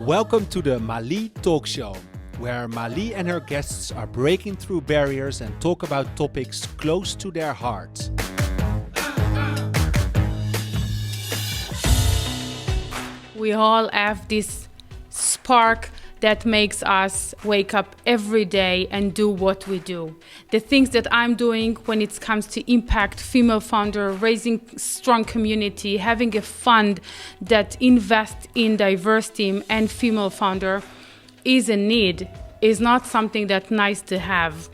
Welcome to the mali-talkshow, where Mali and her guests are breaking through barriers and talk about topics close to their hearts. We all have this spark that makes us wake up every day and do what we do. The things that I'm doing when it comes to impact female founder, raising strong community, having a fund that invests in diverse team and female founder is a need, is not something that's nice to have.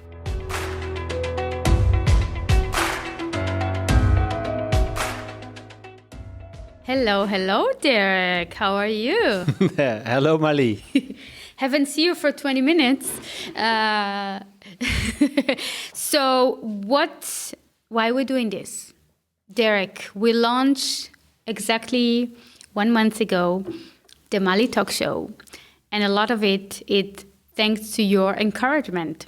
Hello, Derk. How are you? Hello, Mali. Haven't seen you for 20 minutes. So why are we doing this? Derk, we launched exactly 1 month ago the mali-talkshow. And a lot of it thanks to your encouragement.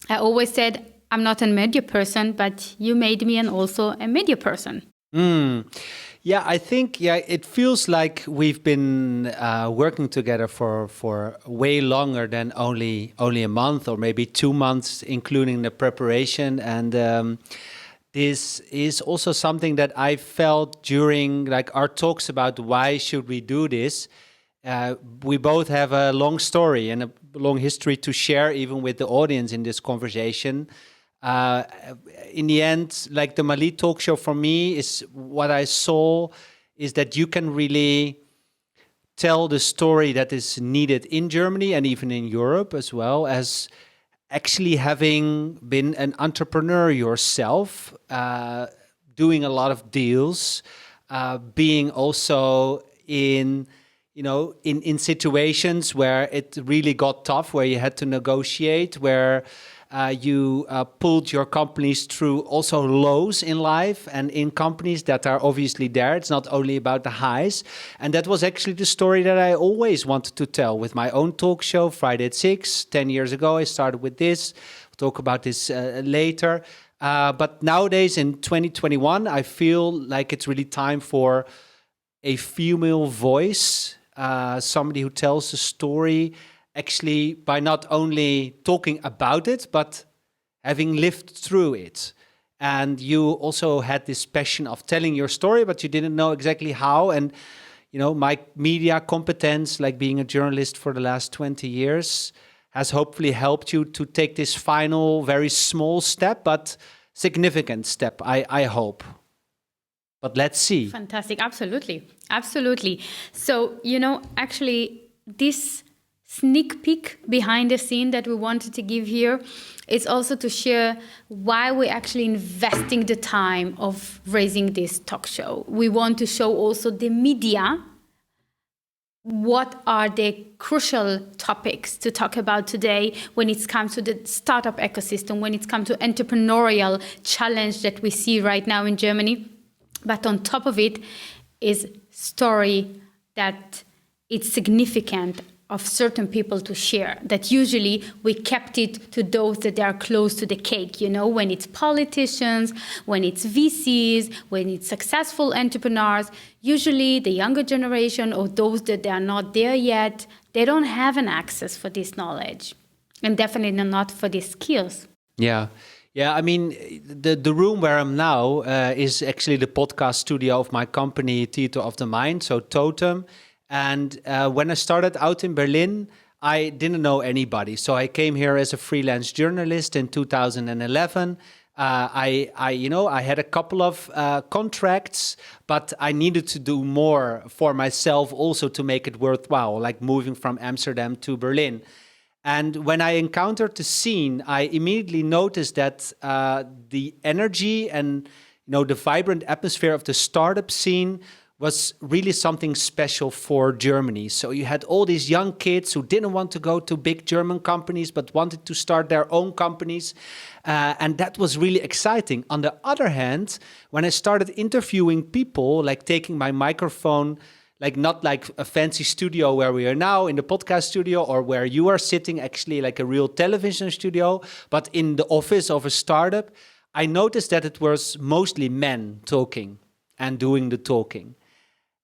I always said, I'm not a media person, but you made me also a media person. Yeah, I think it feels like we've been working together for way longer than only a month or maybe 2 months, including the preparation. And this is also something that I felt during our talks about why should we do this. We both have a long story and a long history to share, even with the audience in this conversation. In the end, the Mali talk show for me is what I saw is that you can really tell the story that is needed in Germany and even in Europe, as well as actually having been an entrepreneur yourself, doing a lot of deals, being also in situations where it really got tough, where you had to negotiate, where you pulled your companies through also lows in life and in companies that are obviously there. It's not only about the highs. And that was actually the story that I always wanted to tell with my own talk show, Friday at 6. 10 years ago, I started with this. We'll talk about this later. But nowadays in 2021, I feel like it's really time for a female voice, somebody who tells a story actually by not only talking about it, but having lived through it. And you also had this passion of telling your story, but you didn't know exactly how. And, my media competence, like being a journalist for the last 20 years, has hopefully helped you to take this final, very small step, but significant step, I hope. But let's see. Fantastic. Absolutely. So, actually, this sneak peek behind the scene that we wanted to give here is also to share why we're actually investing the time of raising this talk show. We want to show also the media what are the crucial topics to talk about today when it comes to the startup ecosystem, when it comes to entrepreneurial challenge that we see right now in Germany. But on top of it is story that it's significant of certain people to share, that usually we kept it to those that are close to the cake, when it's politicians, when it's VCs, when it's successful entrepreneurs, usually the younger generation or those that they are not there yet, they don't have an access for this knowledge and definitely not for these skills. Yeah, I mean, the room where I'm now is actually the podcast studio of my company, Theater of the Mind, so Tothem. And when I started out in Berlin, I didn't know anybody. So I came here as a freelance journalist in 2011. I had a couple of contracts, but I needed to do more for myself also to make it worthwhile, like moving from Amsterdam to Berlin. And when I encountered the scene, I immediately noticed that the energy and the vibrant atmosphere of the startup scene was really something special for Germany. So you had all these young kids who didn't want to go to big German companies, but wanted to start their own companies. And that was really exciting. On the other hand, when I started interviewing people, like taking my microphone, not like a fancy studio where we are now in the podcast studio, or where you are sitting actually like a real television studio, but in the office of a startup, I noticed that it was mostly men talking and doing the talking.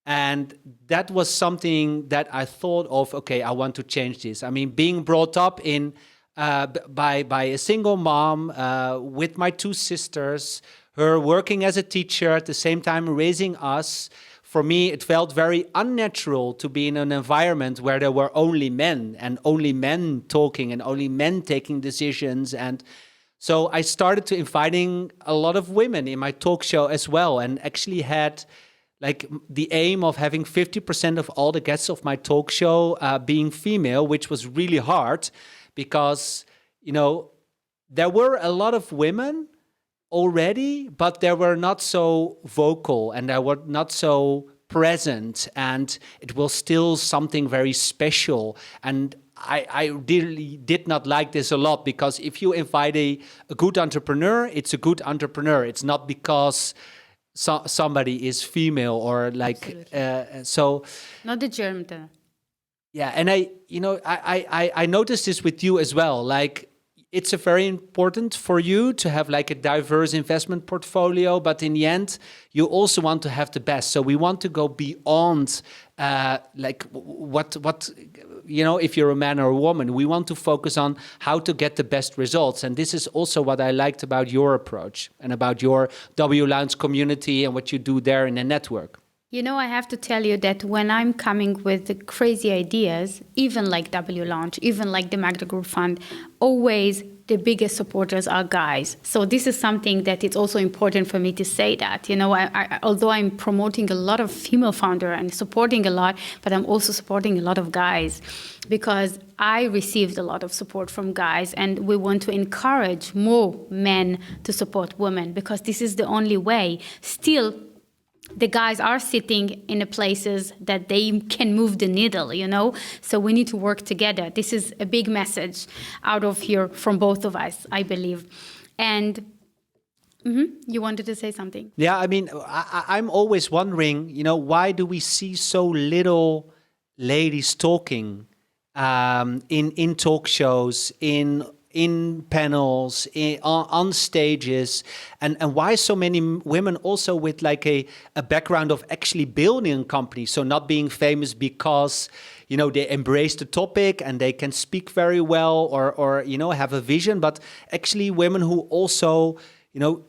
And that was something that I thought of, okay, I want to change this. I mean, being brought up in by a single mom with my two sisters, her working as a teacher at the same time raising us, for me, it felt very unnatural to be in an environment where there were only men and only men talking and only men taking decisions. And so I started to inviting a lot of women in my talk show as well, and actually had like the aim of having 50% of all the guests of my talk show being female, which was really hard because, you know, there were a lot of women already, but they were not so vocal and they were not so present, and it was still something very special. And I really did not like this a lot, because if you invite a good entrepreneur, it's a good entrepreneur. It's not because somebody is female or like so. Not the germ there. Yeah, and I noticed this with you as well. Like, it's a very important for you to have like a diverse investment portfolio, but in the end, you also want to have the best. So we want to go beyond like what you know, if you're a man or a woman, we want to focus on how to get the best results. And this is also what I liked about your approach and about your WLOUNGE community and what you do there in the network. You know, I have to tell you that when I'm coming with the crazy ideas, even like WLOUNGE, even like the Magda Group Fund, always the biggest supporters are guys. So this is something that it's also important for me to say that. You know, although I'm promoting a lot of female founder and supporting a lot, but I'm also supporting a lot of guys, because I received a lot of support from guys, and we want to encourage more men to support women, because this is the only way. Still, the guys are sitting in the places that they can move the needle, you know? So we need to work together. This is a big message out of here from both of us, I believe. And you wanted to say something? Yeah, I mean, I'm always wondering, you know, why do we see so little ladies talking in talk shows, in panels, on stages, and why so many women also with like a background of actually building companies, so not being famous because, you know, they embrace the topic and they can speak very well or you know, have a vision, but actually women who also, you know,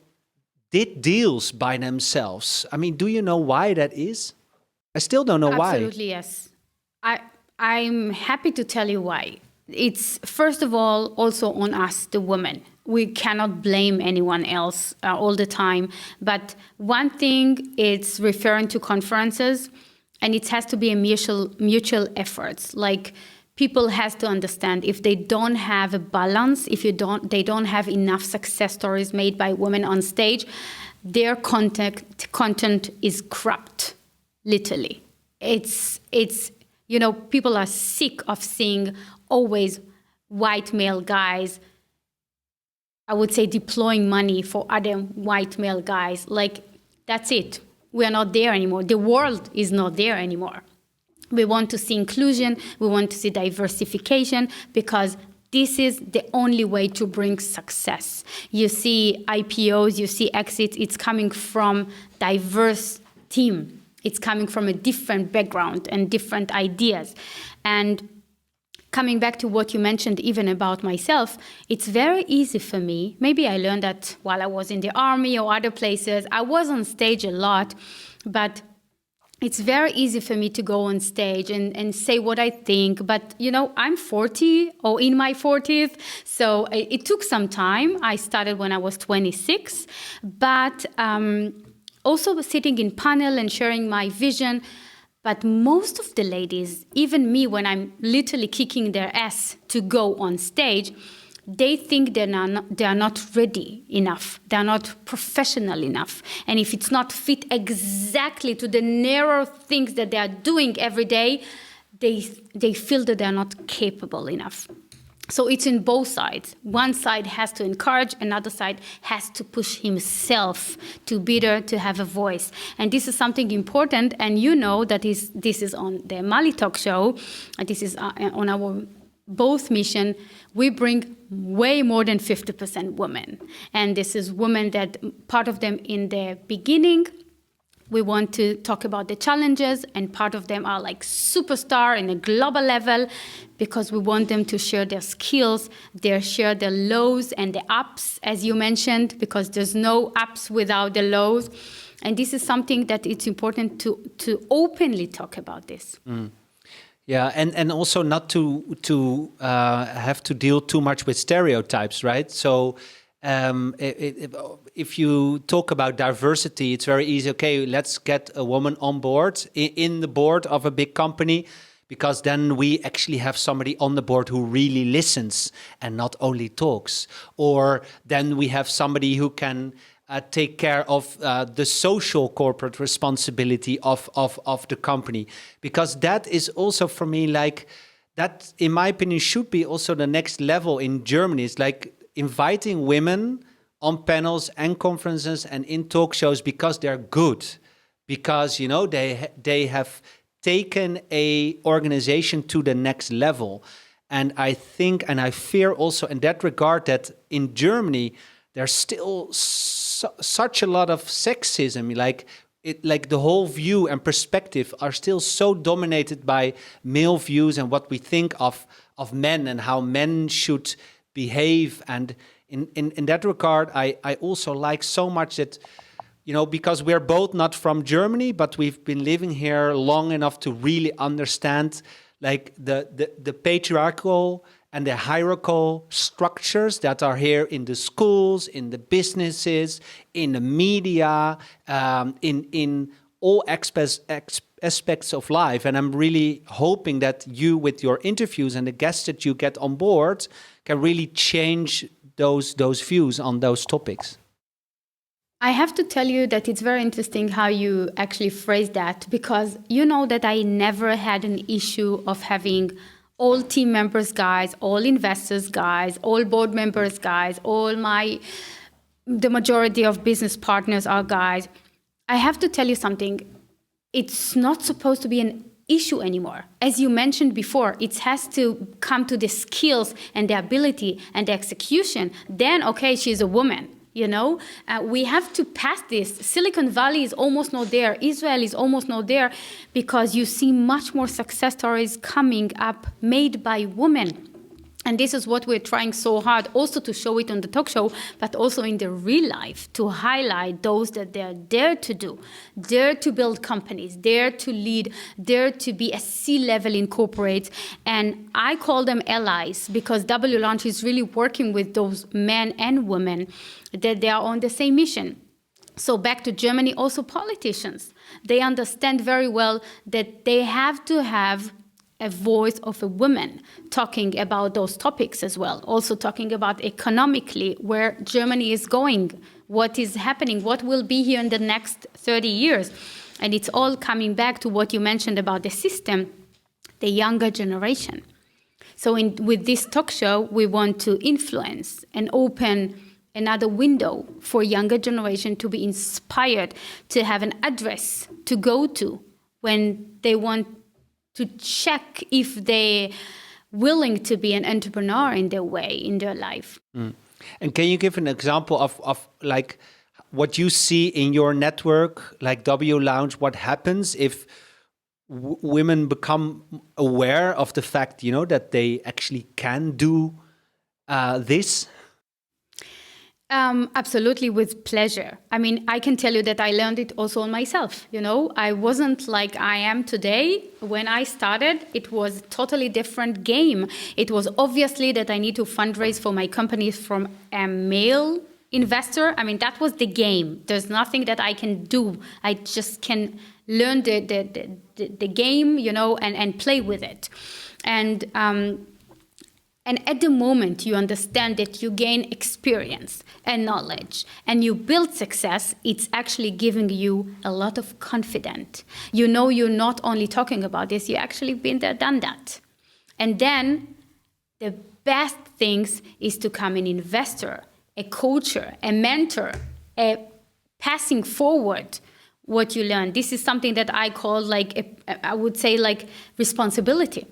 did deals by themselves. I mean, do you know why that is? I still don't know why. Absolutely, yes. I'm happy to tell you why. It's, first of all, also on us, the women. We cannot blame anyone else all the time. But one thing, it's referring to conferences, and it has to be a mutual efforts. Like, people has to understand, if they don't have a balance, if they don't have enough success stories made by women on stage, their content is corrupt, literally. It's you know, people are sick of seeing always white male guys, I would say, deploying money for other white male guys. Like, that's it. We are not there anymore. The world is not there anymore. We want to see inclusion. We want to see diversification, because this is the only way to bring success. You see IPOs, you see exits, it's coming from diverse team. It's coming from a different background and different ideas. And coming back to what you mentioned even about myself, it's very easy for me. Maybe I learned that while I was in the army or other places. I was on stage a lot, but it's very easy for me to go on stage and say what I think. But, you know, I'm 40 or in my 40s, so it took some time. I started when I was 26, but also sitting in panel and sharing my vision. But most of the ladies, even me, when I'm literally kicking their ass to go on stage, they think they are not ready enough. They're not professional enough. And if it's not fit exactly to the narrow things that they are doing every day, they feel that they're not capable enough. So it's in both sides. One side has to encourage, another side has to push himself to be there, to have a voice. And this is something important, and you know that this is on the mali-talkshow, and this is on our both mission. We bring way more than 50% women. And this is women that, part of them in the beginning, We want to talk about the challenges, and part of them are like superstar in a global level, because we want them to share their skills, share their lows and the ups, as you mentioned, because there's no ups without the lows. And this is something that it's important to openly talk about this. Yeah, and also not to have to deal too much with stereotypes, right? So if you talk about diversity, it's very easy. Okay, let's get a woman on board in the board of a big company, because then we actually have somebody on the board who really listens and not only talks. Or then we have somebody who can take care of the social corporate responsibility of the company. Because that is also, for me, like, that, in my opinion, should be also the next level in Germany. It's like inviting women on panels and conferences and in talk shows because they're good. Because, you know, they have taken a organization to the next level. And I think, and I fear also in that regard, that in Germany, there's still such a lot of sexism, like the whole view and perspective are still so dominated by male views and what we think of men and how men should behave. And in that regard, I also like so much that, you know, because we're both not from Germany, but we've been living here long enough to really understand like the patriarchal and the hierarchical structures that are here in the schools, in the businesses, in the media, in all aspects of life. And I'm really hoping that you, with your interviews and the guests that you get on board, can really change those views on those topics. I have to tell you that it's very interesting how you actually phrase that, because you know that I never had an issue of having all team members guys, all investors guys, all board members guys, the majority of business partners are guys. I have to tell you something. It's not supposed to be an issue anymore. As you mentioned before, it has to come to the skills and the ability and the execution. Then, okay, she's a woman. You know, we have to pass this. Silicon Valley is almost not there. Israel is almost not there, because you see much more success stories coming up made by women. And this is what we're trying so hard also to show it on the talk show, but also in the real life, to highlight those that they're dare to do, dare to build companies, dare to lead, dare to be a C-level in corporates. And I call them allies, because WLOUNGE is really working with those men and women that they are on the same mission. So back to Germany, also politicians. They understand very well that they have to have a voice of a woman talking about those topics as well. Also talking about economically where Germany is going, what is happening, what will be here in the next 30 years. And it's all coming back to what you mentioned about the system, the younger generation. So with this talk show, we want to influence and open another window for younger generation to be inspired, to have an address to go to when they want to check if they're willing to be an entrepreneur in their way, in their life. And can you give an example of like what you see in your network, like WLOUNGE, what happens if women become aware of the fact, you know, that they actually can do this? Absolutely, with pleasure. I mean, I can tell you that I learned it also on myself. You know, I wasn't like I am today. When I started, it was a totally different game. It was obviously that I need to fundraise for my company from a male investor. I mean, that was the game. There's nothing that I can do. I just can learn the game, you know, and play with it. And at the moment you understand that you gain experience and knowledge and you build success, it's actually giving you a lot of confidence. You know, you're not only talking about this, you actually been there, done that. And then the best things is to come an investor, a coacher, a mentor, a passing forward what you learn. This is something that I call I would say responsibility.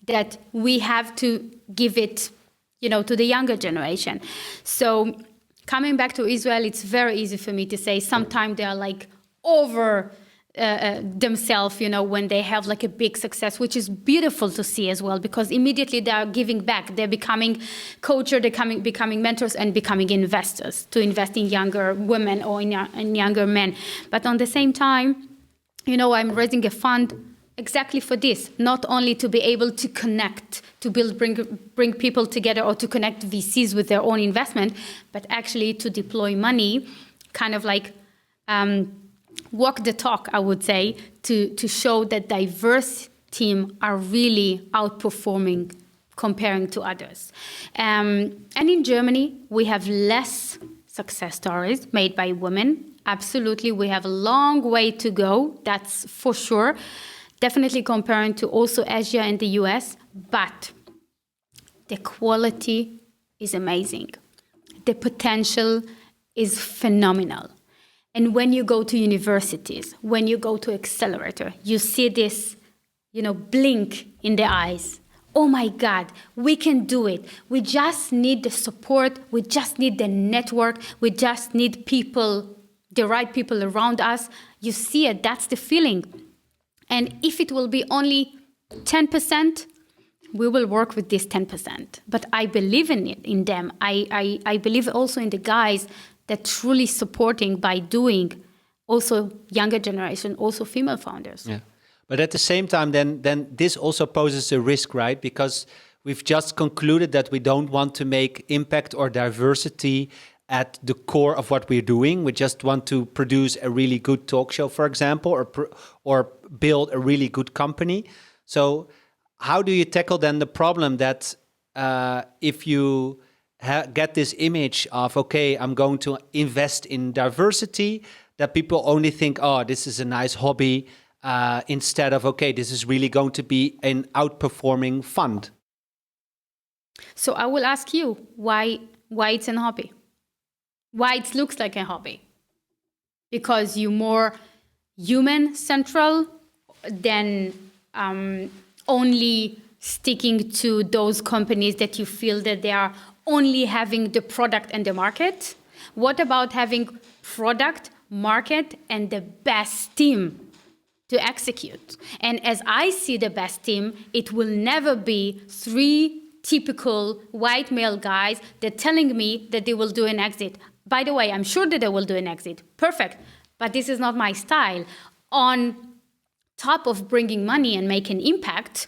That we have to give it, you know, to the younger generation. So coming back to Israel, it's very easy for me to say sometimes they are like over themselves, when they have like a big success, which is beautiful to see as well, because immediately they are giving back. They're becoming coaches, they're becoming mentors, and becoming investors to invest in younger women or in younger men. But on the same time, I'm raising a fund exactly for this, not only to be able to connect, to bring people together, or to connect VCs with their own investment, but actually to deploy money, kind of like walk the talk, I would say, to show that diverse teams are really outperforming comparing to others. And in Germany, we have less success stories made by women. Absolutely, we have a long way to go, that's for sure. Definitely comparing to also Asia and the US, but the quality is amazing. The potential is phenomenal. And when you go to universities, when you go to accelerator, you see this, blink in the eyes. Oh my God, we can do it. We just need the support. We just need the network. We just need people, the right people around us. You see it, that's the feeling. And if it will be only 10%, we will work with this 10%. But I believe in it, in them. I believe also in the guys that truly supporting by doing, also younger generation, also female founders. Yeah. But at the same time, then this also poses a risk, right? Because we've just concluded that we don't want to make impact or diversity at the core of what we're doing. We just want to produce a really good talk show, for example, or build a really good company. So how do you tackle then the problem that if you get this image of, okay, I'm going to invest in diversity, that people only think, oh, this is a nice hobby, instead of, okay, this is really going to be an outperforming fund? So I will ask you, why it's a hobby? Why it looks like a hobby? Because you're more human central than only sticking to those companies that you feel that they are only having the product and the market. What about having product, market, and the best team to execute? And as I see the best team, it will never be 3 typical white male guys that telling me that they will do an exit. By the way, I'm sure that they will do an exit. Perfect. But this is not my style. On top of bringing money and making impact,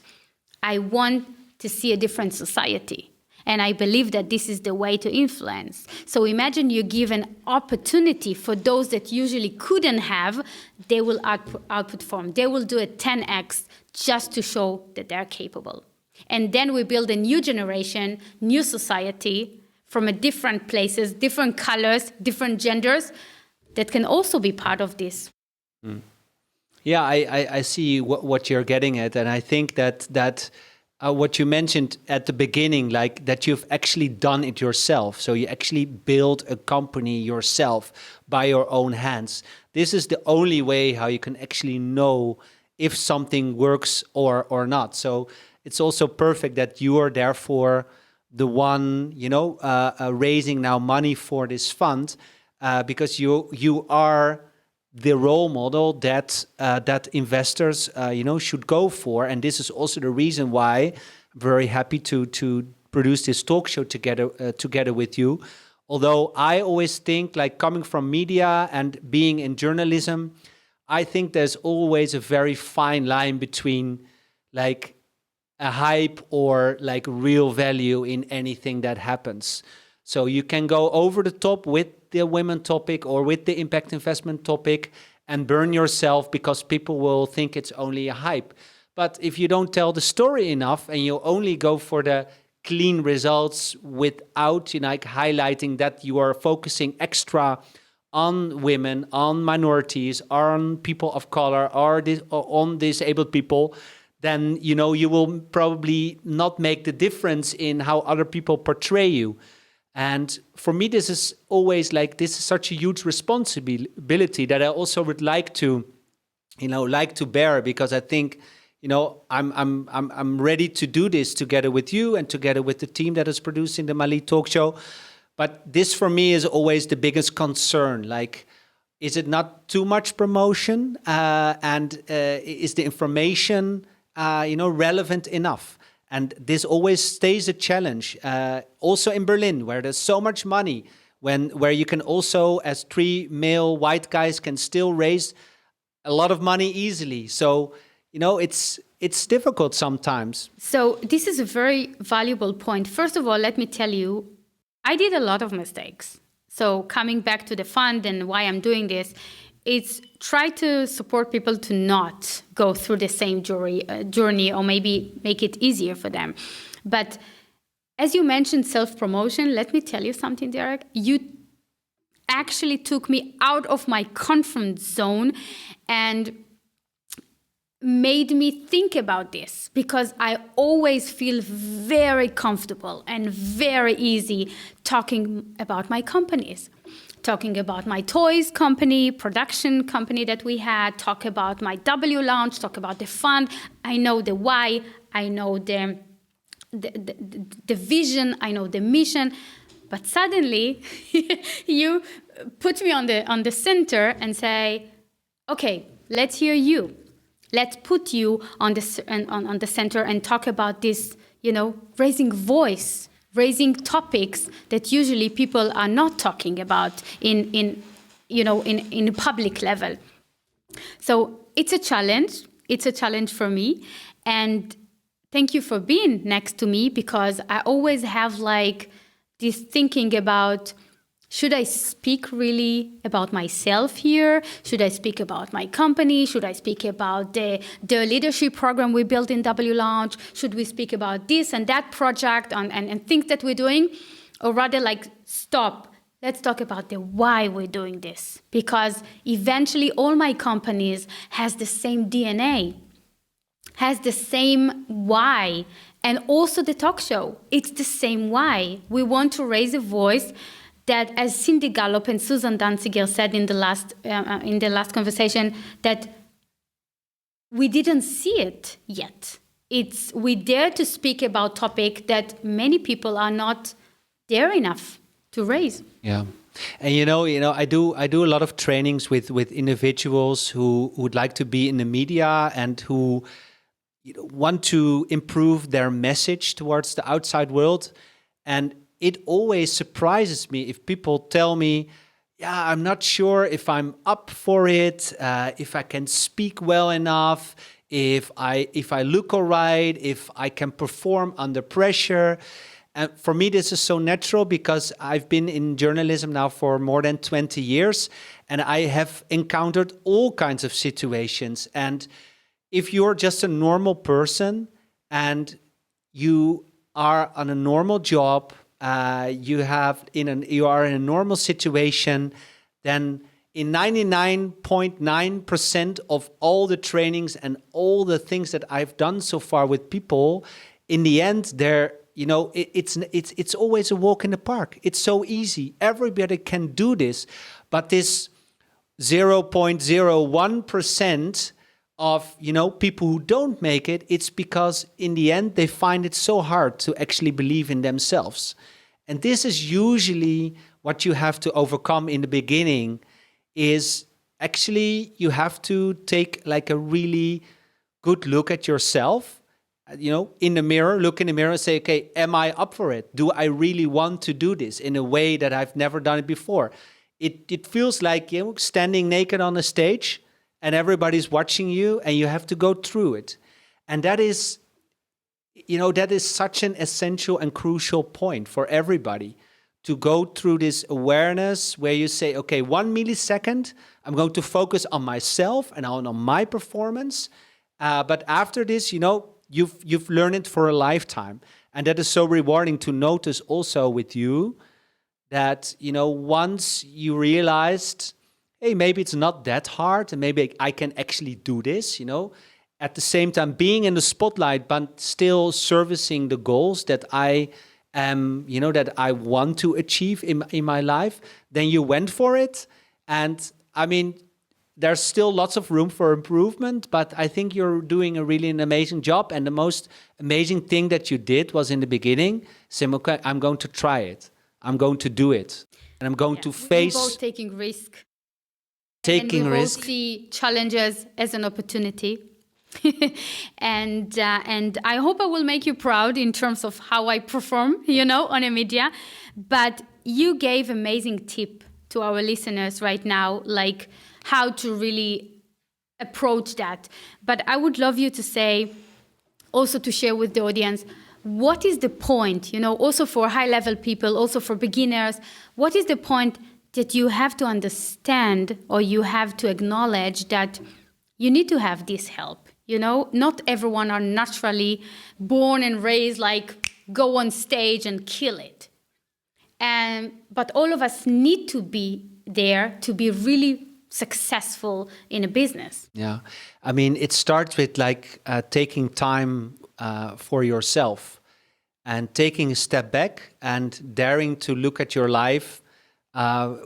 I want to see a different society. And I believe that this is the way to influence. So imagine you give an opportunity for those that usually couldn't have, they will outperform. They will do a 10x just to show that they're capable. And then we build a new generation, new society from a different places, different colors, different genders that can also be part of this. Mm. Yeah, I see what you're getting at. And I think that what you mentioned at the beginning, like that you've actually done it yourself. So you actually build a company yourself by your own hands. This is the only way how you can actually know if something works or not. So it's also perfect that you are therefore the one, raising now money for this fund, because you are the role model that investors should go for. And this is also the reason why I'm very happy to produce this talk show together with you. Although I always think, like, coming from media and being in journalism, I think there's always a very fine line between like a hype or like real value in anything that happens. So you can go over the top with the women topic or with the impact investment topic and burn yourself because people will think it's only a hype. But if you don't tell the story enough and you only go for the clean results without highlighting that you are focusing extra on women, on minorities, on people of color, or on disabled people, then you will probably not make the difference in how other people portray you. And for me, this is always this is such a huge responsibility that I also would like to bear, because I think, I'm ready to do this together with you and together with the team that is producing the Mali Talk Show. But this for me is always the biggest concern. Like, Is it not too much promotion? And is the information, relevant enough? And this always stays a challenge. Also in Berlin, where there's so much money, where you can also, as 3 male white guys, can still raise a lot of money easily. So, it's difficult sometimes. So this is a very valuable point. First of all, let me tell you, I did a lot of mistakes. So coming back to the fund and why I'm doing this, it's try to support people to not go through the same journey or maybe make it easier for them. But as you mentioned self-promotion, let me tell you something, Derek. You actually took me out of my comfort zone and made me think about this, because I always feel very comfortable and very easy talking about my companies, talking about my toys company, production company that we had, talk about my WLOUNGE, talk about the fund. I know the why, I know the vision, I know the mission. But suddenly you put me on the center and say, okay, let's hear you. Let's put you on the center and talk about this, raising voice, raising topics that usually people are not talking about in public level. So it's a challenge. It's a challenge for me. And thank you for being next to me, because I always have this thinking about, should I speak really about myself here? Should I speak about my company? Should I speak about the leadership program we built in WLOUNGE? Should we speak about this and that project and things that we're doing? Or rather stop. Let's talk about the why we're doing this. Because eventually all my companies has the same DNA, has the same why. And also the talk show, it's the same why. We want to raise a voice that, as Cindy Gallop and Susan Danziger said in the last conversation, that we didn't see it yet. We dare to speak about topic that many people are not dare enough to raise. Yeah, and I do a lot of trainings with individuals who would like to be in the media and who want to improve their message towards the outside world. And it always surprises me if people tell me, yeah, I'm not sure if I'm up for it, if I can speak well enough, if I look all right, if I can perform under pressure. And for me, this is so natural because I've been in journalism now for more than 20 years, and I have encountered all kinds of situations. And if you're just a normal person and you are on a normal job, you are in a normal situation, then in 99.9% of all the trainings and all the things that I've done so far with people, in the end, it's always a walk in the park. It's so easy. Everybody can do this, but this 0.01% of people who don't make it, it's because in the end they find it so hard to actually believe in themselves. And this is usually what you have to overcome in the beginning, is actually you have to take a really good look at yourself, in the mirror, look in the mirror and say, okay, am I up for it? Do I really want to do this in a way that I've never done it before? It feels like standing naked on a stage and everybody's watching you and you have to go through it. And that is such an essential and crucial point for everybody, to go through this awareness where you say, okay, 1 millisecond, I'm going to focus on myself and on my performance. But after this, you've learned it for a lifetime. And that is so rewarding to notice also with you that, once you realized, hey, maybe it's not that hard and maybe I can actually do this, at the same time being in the spotlight, but still servicing the goals that I am, that I want to achieve in my life, then you went for it. And I mean, there's still lots of room for improvement, but I think you're doing an amazing job. And the most amazing thing that you did was in the beginning, saying, okay, I'm going to try it. I'm going to do it. And I'm going to face... We're both taking risk. taking and we risk. will see challenges as an opportunity. and I hope I will make you proud in terms of how I perform, on a media. But you gave amazing tip to our listeners right now, like how to really approach that. But I would love you to say, also to share with the audience, what is the point, also for high-level people, also for beginners, what is the point that you have to understand or you have to acknowledge that you need to have this help? Not everyone are naturally born and raised like go on stage and kill it. But all of us need to be there to be really successful in a business. Yeah. I mean, it starts with taking time for yourself and taking a step back and daring to look at your life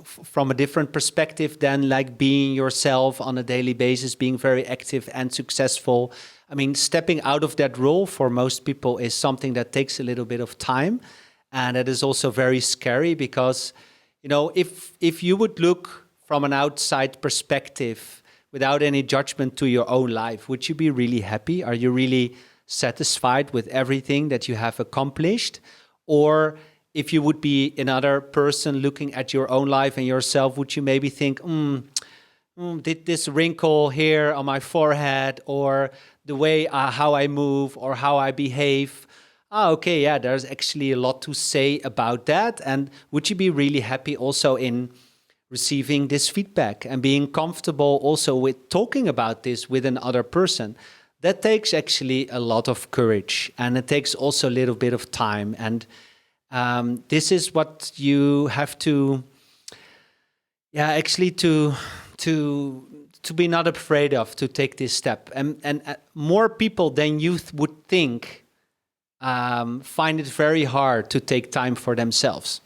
from a different perspective than being yourself on a daily basis, being very active and successful. I mean, stepping out of that role for most people is something that takes a little bit of time. And it is also very scary because, if you would look from an outside perspective without any judgment to your own life, would you be really happy? Are you really satisfied with everything that you have accomplished? Or if you would be another person looking at your own life and yourself, would you maybe think, did this wrinkle here on my forehead, or the way how I move or how I behave? Okay, yeah, there's actually a lot to say about that. And would you be really happy also in receiving this feedback and being comfortable also with talking about this with another person? That takes actually a lot of courage, and it takes also a little bit of time. And this is what you have to, actually to be not afraid of, to take this step. And more people than you would think find it very hard to take time for themselves.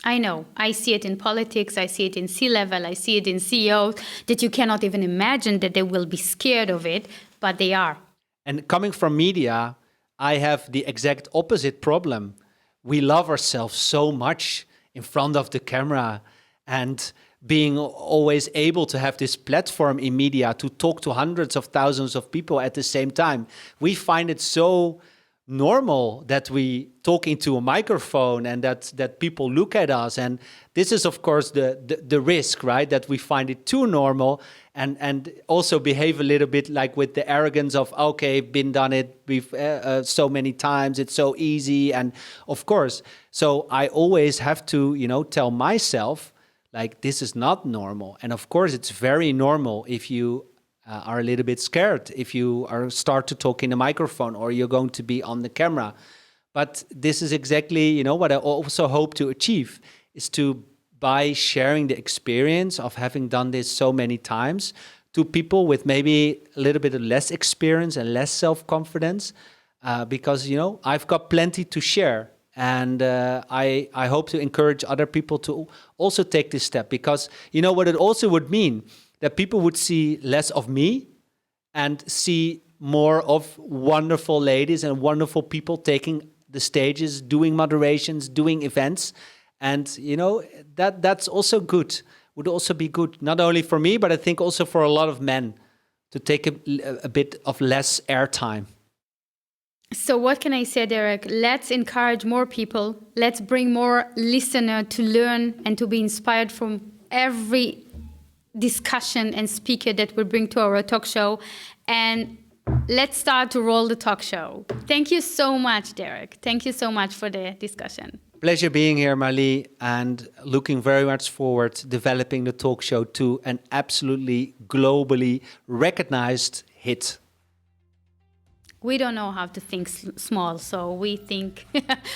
I know. I see it in politics. I see it in C-level. I see it in CEOs that you cannot even imagine that they will be scared of it, but they are. And coming from media, I have the exact opposite problem. We love ourselves so much in front of the camera, and being always able to have this platform in media to talk to hundreds of thousands of people at the same time. We find it so normal that we talk into a microphone and that people look at us. And this is, of course, the risk, right? That we find it too normal and also behave a little bit like with the arrogance of, okay, been done it so many times, it's so easy. And of course, so I always have to, tell myself, this is not normal. And of course, it's very normal if you are a little bit scared, if you start to talk in a microphone or you're going to be on the camera. But this is exactly, what I also hope to achieve, is to, by sharing the experience of having done this so many times to people with maybe a little bit of less experience and less self-confidence, because, I've got plenty to share. And I hope to encourage other people to also take this step, because what it also would mean, that people would see less of me and see more of wonderful ladies and wonderful people taking the stages, doing moderations, doing events. And, that's also good, would also be good, not only for me, but I think also for a lot of men to take a bit of less airtime. So what can I say, Derek? Let's encourage more people. Let's bring more listeners to learn and to be inspired from every discussion and speaker that we bring to our talk show. And let's start to roll the talk show. Thank you so much, Derek. Thank you so much for the discussion. Pleasure being here, Mali, and looking very much forward to developing the talk show to an absolutely globally recognized hit. We don't know how to think small, so we think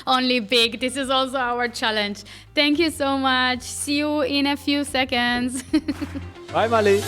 only big. This is also our challenge. Thank you so much. See you in a few seconds. Bye, Mali.